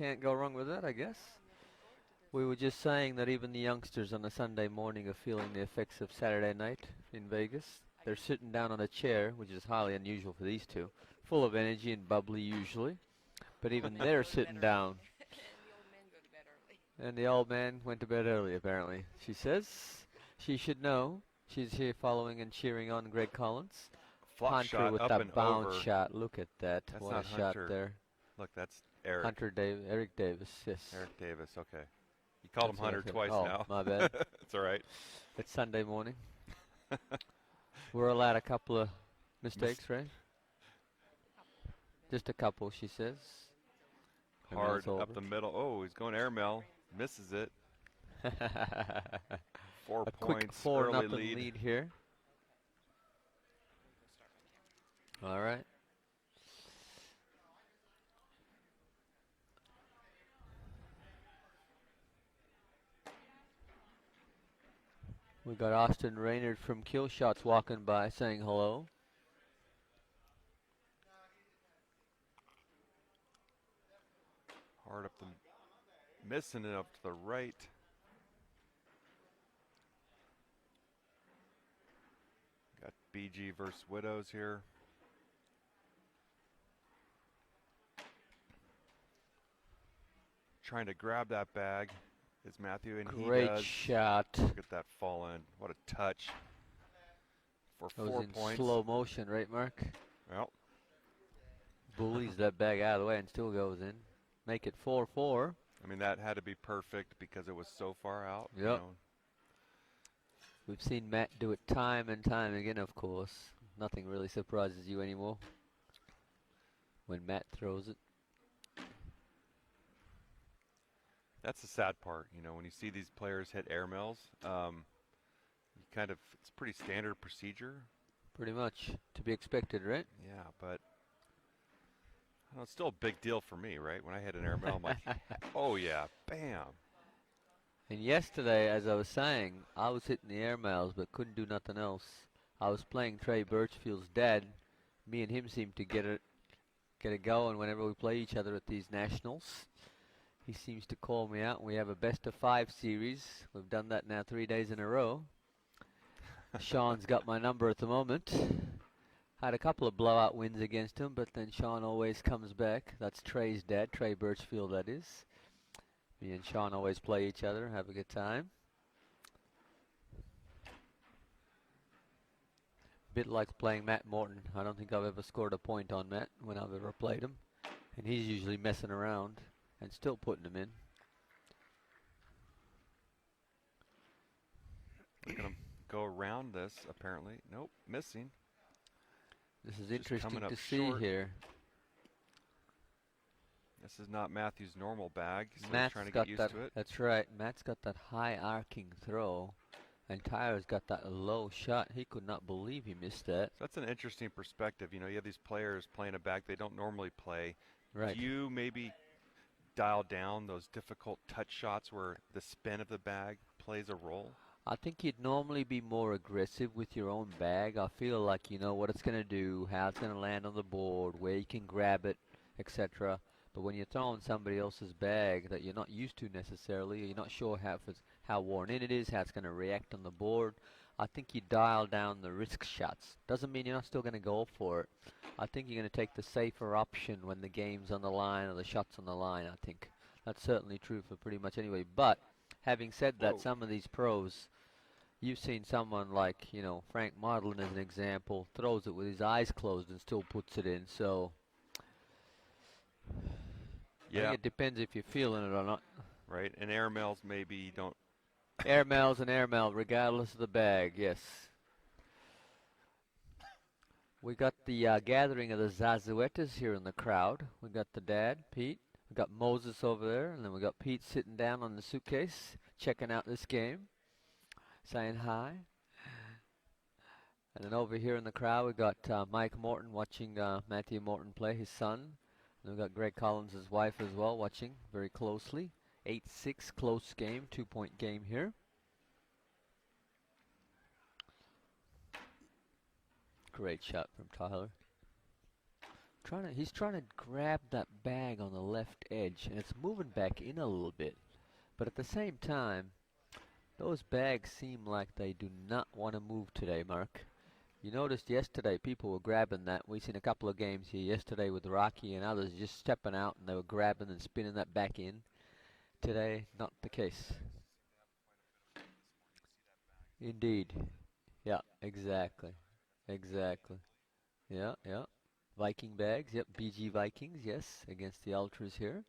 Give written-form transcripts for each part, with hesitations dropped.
can't go wrong with that, I guess. We were just saying that even the youngsters on a Sunday morning are feeling the effects of Saturday night in Vegas. They're sitting down on a chair, which is highly unusual for these two, full of energy and bubbly usually, but even they're sitting down. And the old man went to bed early, apparently. She says she should know. She's here following and cheering on Greg Collins. Flop Hunter shot with up that and bounce over. shot. Look at that. That's What not a shot Hunter. there. Look, that's Eric. Eric Davis, yes. Eric Davis, okay. You called him Hunter twice now. My bad. It's all right. It's Sunday morning. We're allowed a couple of mistakes, right? Just a couple, she says. Hard up the middle. Oh, he's going airmail. Misses it. 4 a points, quick 4-0 early lead here. All right. We got Austin Raynard from Kill Shots walking by saying hello. Hard up the, missing it up to the right. Got BG versus Widows here. Trying to grab that bag is Matthew, and he does. Great shot. Look at that fall in. What a touch. For That 4 was in points. slow motion, right, Mark? Well. Bullies that bag out of the way and still goes in. Make it 4-4. I mean, that had to be perfect because it was so far out. Yep. You know. We've seen Matt do it time and time again, of course. Nothing really surprises you anymore when Matt throws it. That's the sad part, you know, when you see these players hit airmails, you kind of, it's pretty standard procedure. Pretty much to be expected, right? Yeah, but I know, it's still a big deal for me, right? When I hit an airmail, I'm like, oh yeah, bam. And yesterday, as I was saying, I was hitting the airmails but couldn't do nothing else. I was playing Trey Birchfield's dad. Me and him seem to get it going whenever we play each other at these nationals. He seems to call me out. We have a best of 5 series. We've done that now 3 days in a row. Sean's got my number at the moment. Had a couple of blowout wins against him, but then Sean always comes back. That's Trey's dad, Trey Birchfield, that is. Me and Sean always play each other, have a good time. Bit like playing Matt Morton. I don't think I've ever scored a point on Matt when I've ever played him. And he's usually messing around and still putting them in. We're going to go around this, apparently. Nope, missing. This is Just interesting to see short. here. This is not Matthew's normal bag, so he's Matt's trying to got get used that, to it. That's right. Matt's got that high arcing throw. And Tyler's got that low shot. He could not believe he missed that. So that's an interesting perspective. You know, you have these players playing a bag they don't normally play. Right. Do you maybe dial down those difficult touch shots where the spin of the bag plays a role? I think you'd normally be more aggressive with your own bag. I feel like you know what it's going to do, how it's going to land on the board, where you can grab it, etc. But when you're throwing somebody else's bag that you're not used to necessarily, or you're not sure how worn in it is, how it's going to react on the board, I think you dial down the risk shots. Doesn't mean you're not still going to go for it. I think you're going to take the safer option when the game's on the line or the shot's on the line, I think. That's certainly true for pretty much anybody. But having said that, some of these pros, you've seen someone like, you know, Frank Modlin as an example, throws it with his eyes closed and still puts it in. So I think it depends if you're feeling it or not. Right, and airmails maybe you don't. Airmail's an airmail, regardless of the bag, yes. We got the gathering of the Zazuetas here in the crowd. We got the dad, Pete. We got Moses over there, and then we got Pete sitting down on the suitcase, checking out this game, saying hi. And then over here in the crowd, we got Mike Morton watching Matthew Morton play, his son. And we've got Greg Collins' wife as well, watching very closely. 8-6, close game, 2-point game here. Great shot from Tyler. He's trying to grab that bag on the left edge, and it's moving back in a little bit. But at the same time, those bags seem like they do not want to move today, Mark. You noticed yesterday people were grabbing that. We've seen a couple of games here yesterday with Rocky and others just stepping out and they were grabbing and spinning that back in. Today, not the case. Indeed. Yeah, exactly. Exactly. Yeah, yeah. Viking bags, yep, BG Vikings, yes, against the Ultras here.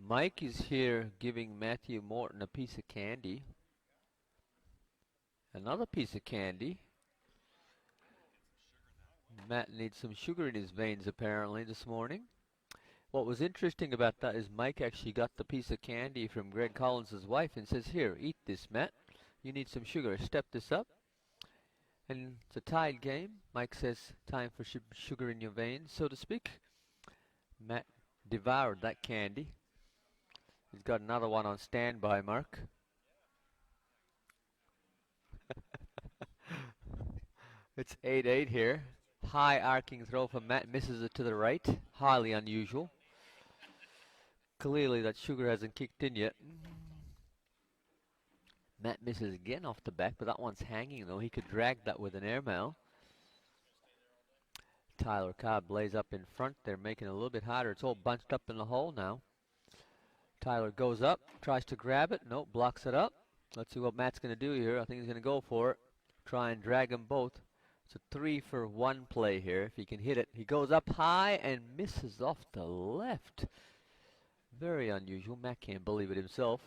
Mike is here giving Matthew Morton a piece of candy. Another piece of candy. Matt needs some sugar in his veins apparently this morning. What was interesting about that is Mike actually got the piece of candy from Greg Collins' wife and says, "Here, eat this, Matt. You need some sugar. Step this up." And it's a tied game. Mike says, "Time for sugar in your veins," so to speak. Matt devoured that candy. He's got another one on standby, Mark. It's 8-8 here. High arcing throw from Matt, misses it to the right. Highly unusual. Clearly that sugar hasn't kicked in yet. Matt misses again off the back, but that one's hanging though. He could drag that with an airmail. Tyler Cobb lays up in front. They're making it a little bit harder. It's all bunched up in the hole now. Tyler goes up, tries to grab it. Nope, blocks it up. Let's see what Matt's going to do here. I think he's going to go for it. Try and drag them both. It's a 3-for-1 play here. If he can hit it, he goes up high and misses off the left. Very unusual. Matt can't believe it himself.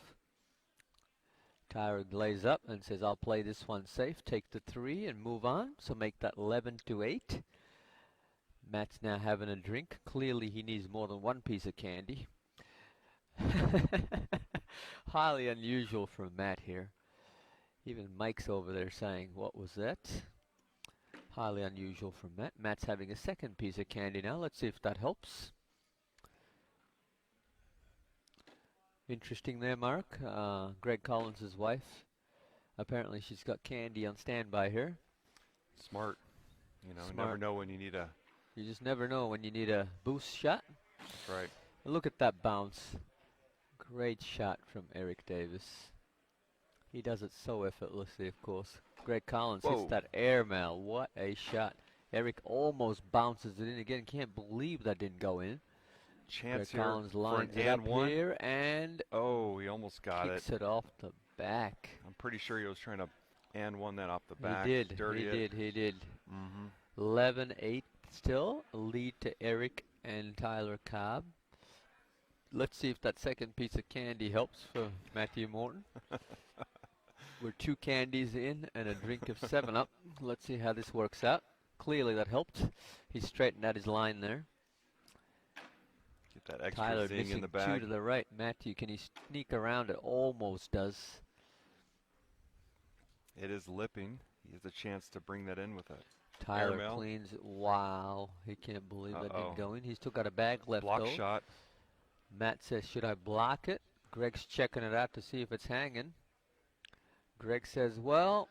Tyler lays up and says, "I'll play this one safe, take the 3 and move on." So make that 11-8. Matt's now having a drink. Clearly he needs more than one piece of candy. Highly unusual for Matt here. Even Mike's over there saying, "What was that?" Highly unusual for Matt. Matt's having a second piece of candy now. Let's see if that helps. Interesting there, Mark. Greg Collins' wife. Apparently she's got candy on standby here. Smart. You know, Smart. never know when you need a... You just never know when you need a boost shot. That's right. Look at that bounce. Great shot from Eric Davis. He does it so effortlessly, of course. Greg Collins hits that airmail. What a shot. Eric almost bounces it in again. Can't believe that didn't go in. Chance Greg Collins here lines for an it up and one. here and Oh, he almost got kicks it off the back. I'm pretty sure he was trying to and one that off the back. He did. Dirty He did. Mm-hmm. 11-8 still. A lead to Eric and Tyler Cobb. Let's see if that second piece of candy helps for Matthew Morton. We're 2 candies in and a drink of 7-Up. Let's see how this works out. Clearly that helped. He straightened out his line there. Get that extra Tyler zing missing in the bag. 2 to the right. Matthew, can he sneak around it? Almost does. It is lipping. He has a chance to bring that in with it. Tyler Airmail. cleans it. Wow. He can't believe that didn't go in. He's still got a bag left Block though. shot. Matt says, "Should I block it?" Greg's checking it out to see if it's hanging. Greg says, "Well,"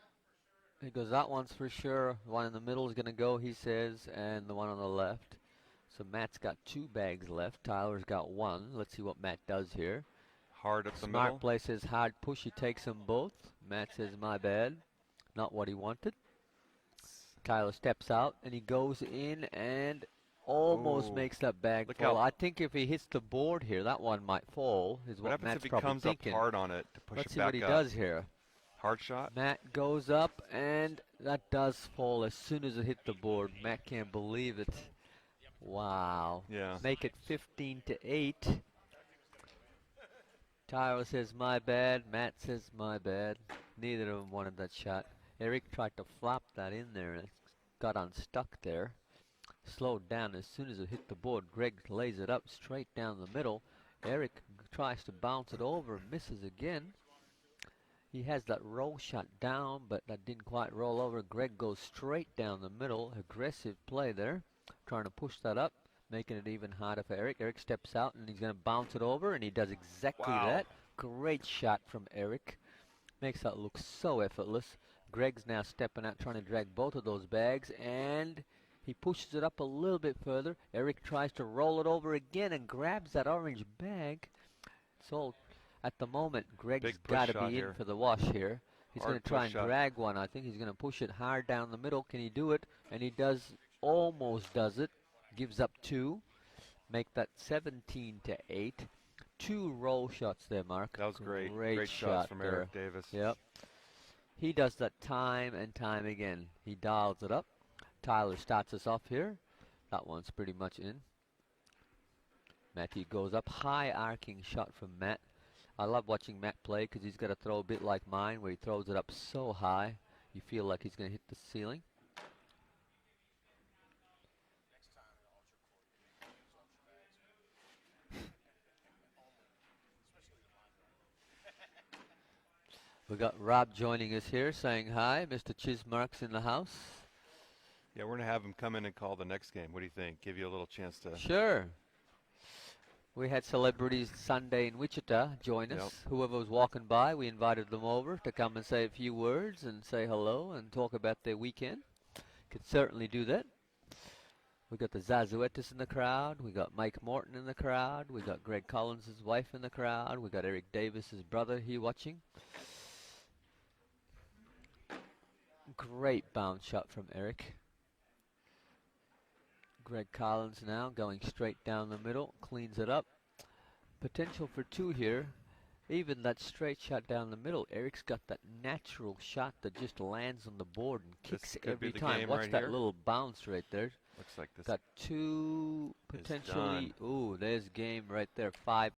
he goes, "that one's for sure. The one in the middle is going to go," he says, and the one on the left. So Matt's got 2 bags left. Tyler's got 1. Let's see what Matt does here. Hard up the Smart middle. play says hard push. He takes them both. Matt says, "My bad." Not what he wanted. Tyler steps out and he goes in and almost makes that bag Look fall. out. I think if he hits the board here, that one might fall, is What what happens Matt's if he probably comes thinking. up hard on it to push Let's it see back what he up? does here. Hard shot. Matt goes up and that does fall as soon as it hit the board. Matt can't believe it. Wow. Yeah. Make it 15-8. Tyler says, "My bad." Matt says, "My bad." Neither of them wanted that shot. Eric tried to flop that in there and it got unstuck there. Slowed down as soon as it hit the board. Greg lays it up straight down the middle. Eric tries to bounce it over, misses again. He has that roll shot down, but that didn't quite roll over. Greg goes straight down the middle. Aggressive play there. trying to push that up, making it even harder for Eric. Eric steps out and he's going to bounce it over, and he does exactly Wow. that. Great shot from Eric. Makes that look so effortless. Greg's now stepping out, trying to drag both of those bags, and he pushes it up a little bit further. Eric tries to roll it over again and grabs that orange bag. So at the moment, Greg's Big push got to shot be in here. for the wash here. He's going Hard to try push and shot. drag one. I think he's going to push it hard down the middle. Can he do it? And he does, almost does it. Gives up two. Make that 17-8. Two roll shots there, Mark. That was great. Great shots shot from there. Eric Davis. Yep. He does that time and time again. He dials it up. Tyler starts us off here. That one's pretty much in. Matty goes up. High arcing shot from Matt. I love watching Matt play because he's got to throw a bit like mine where he throws it up so high you feel like he's going to hit the ceiling. We got Rob joining us here saying hi. Mr. Chismark's in the house. Yeah, we're going to have him come in and call the next game. What do you think? Give you a little chance to... Sure. We had celebrities Sunday in Wichita join us. Whoever was walking by, we invited them over to come and say a few words and say hello and talk about their weekend. Could certainly do that. We got the Zazuetis in the crowd. We got Mike Morton in the crowd. We got Greg Collins' wife in the crowd. We got Eric Davis' brother here watching. Great bounce shot from Eric. Greg Collins now going straight down the middle, cleans it up. Potential for two here. Even that straight shot down the middle, Eric's got that natural shot that just lands on the board and kicks every time. Watch that little bounce right there. Looks like this. Got two potentially. Ooh, there's game right there. 5